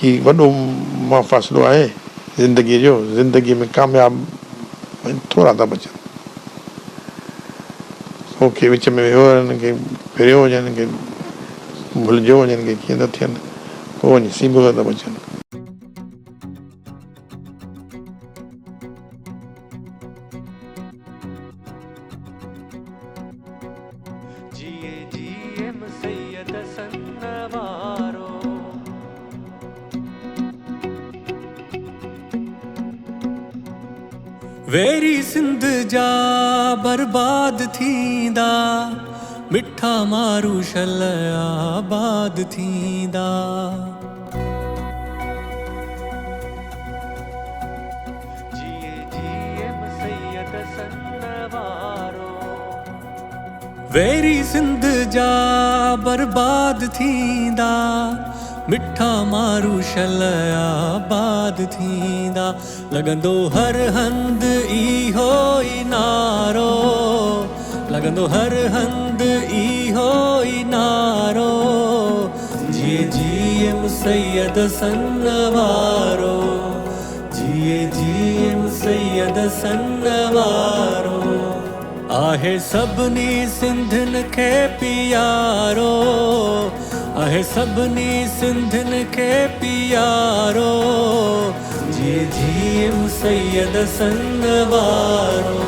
ही वॾो मां फ़ासिलो आहे ज़िंदगीअ जो। ज़िंदगीअ में कामयाब थोरा था बचनि। मूंखे विच में वियो हिननि खे फिरियो वञनि, हिननि खे भुलिजो वञनि, के कीअं था थियनि, पोइ वञी सीबत था बचनि। वेरी सिंध जा बर्बाद थींदा, मिठा मारू शल आबाद थींदा। वेरी सिंध जा बर्बाद थींदा, मिठा मारू शल आबाद थींदा। लॻंदो हर हंध इहो ई नारो, लॻंदो हर हंध इहो ई नारो। जिए जिए मुसैयद सन वारो, जिए जिए मुसैयद सन वारो। आहे सभिनी सिंधियुनि खे पियारो, आहे सभिनी सिंधियुनि खे पियारो। जिए जिए मुसैयद सन वारो,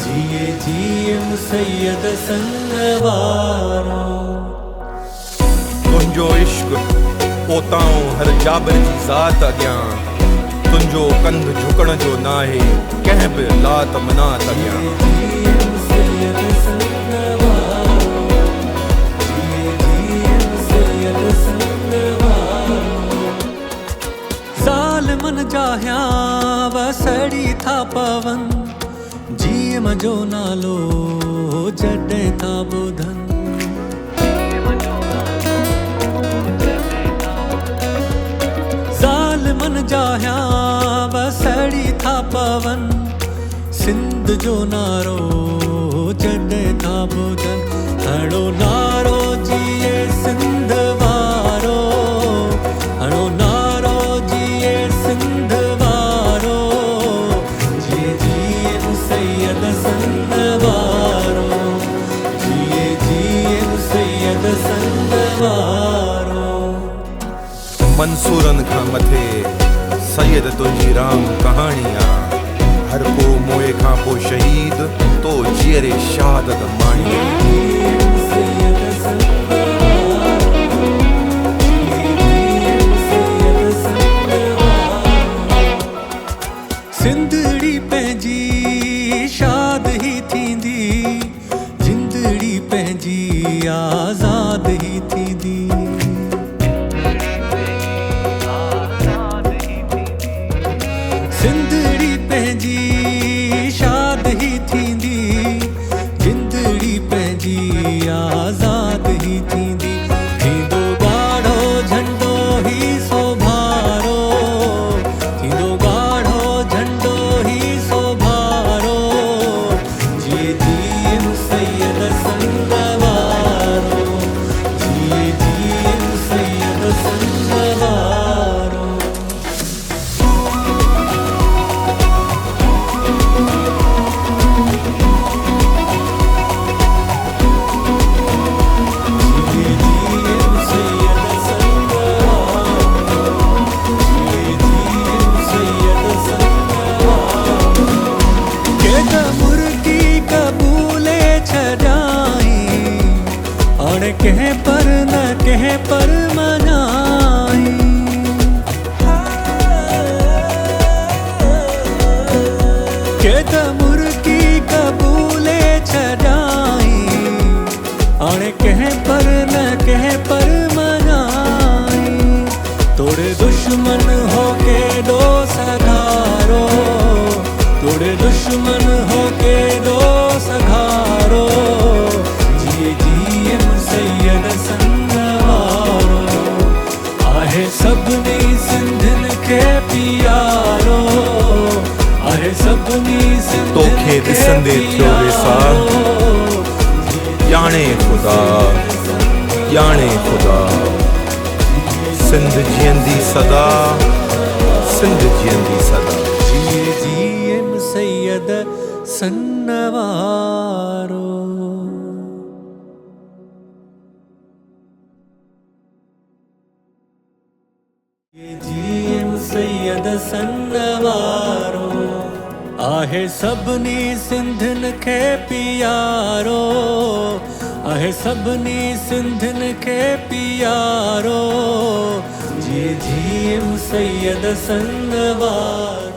जिए जिए मुसैयद सन वारो। तुंहिंजो इश्क पोताऊं हर जाबिर जी ज़ात अॻियां, तुंहिंजो कंध झुकण जो नाहे कंहिं बि लात मनात अॻियां। ज़ालिमनि जा हियां वसड़ी था पवन, जीअं मुंहिंजो नालो जॾहिं था ॿुधनि। ज़ालिमनि जा हियां वसड़ी था पवन, सिंध जो नारो जॾहिं था ॿुधनि। हणो नारो जिए सिंध वारो, हणो नारो जिए सिंध वारो। जिए जिए मुसैयद सन वारो, जिए जिए मुसैयद सन वारो। मंसूरनि खां मथे सैयद तुंहिंजी राम कहाणी आ, हर को मोए खां पोइ शहीद तो जीअरे शहादत माणी। सिंधड़ी पंहिंजी शाद ही थींदी, जिंदड़ी पंहिंजी आज़ाद ही थींदी। सिंधड़ी पंहिंजी शाद ही थींदी, जिंदड़ी पंहिंजी आज़ाद ही थींदी। थींदो ॻाढ़ो झंडो ही सोभारो, थींदो ॻाढ़ो झंडो ही सोभारो। जिए जिए मुसैयद सन वारो, जिए जिए मुसैयद सन वारो। कहीं पर न कहीं पर मनाई, के त मुर्गी कबूले छॾाई। हाणे कहीं पर न कहीं पर मनाई। तोड़े दुश्मन हो के दो सघारो, तोड़े दुश्मन हो के दो सघारो। जिए जिए मुसैयद सन वारो, आहे सभिनी सिंधियुनि खे पियारो, आहे सभिनी तोखे ॾिसंदे थियो वेसाह, ॼाणे ख़ुदा, ॼाणे ख़ुदा। सिंध जीअंदी सदा, सिंध जीअंदी सदा। जीएम सैयद सन्नवारो। जीएम सैयद सन्नवारो, आहे सभिनी सिंधिन खे पियारो, आहे सभिनी सिंधिन खे पियारो। जीएम सैयद सन्नवारो।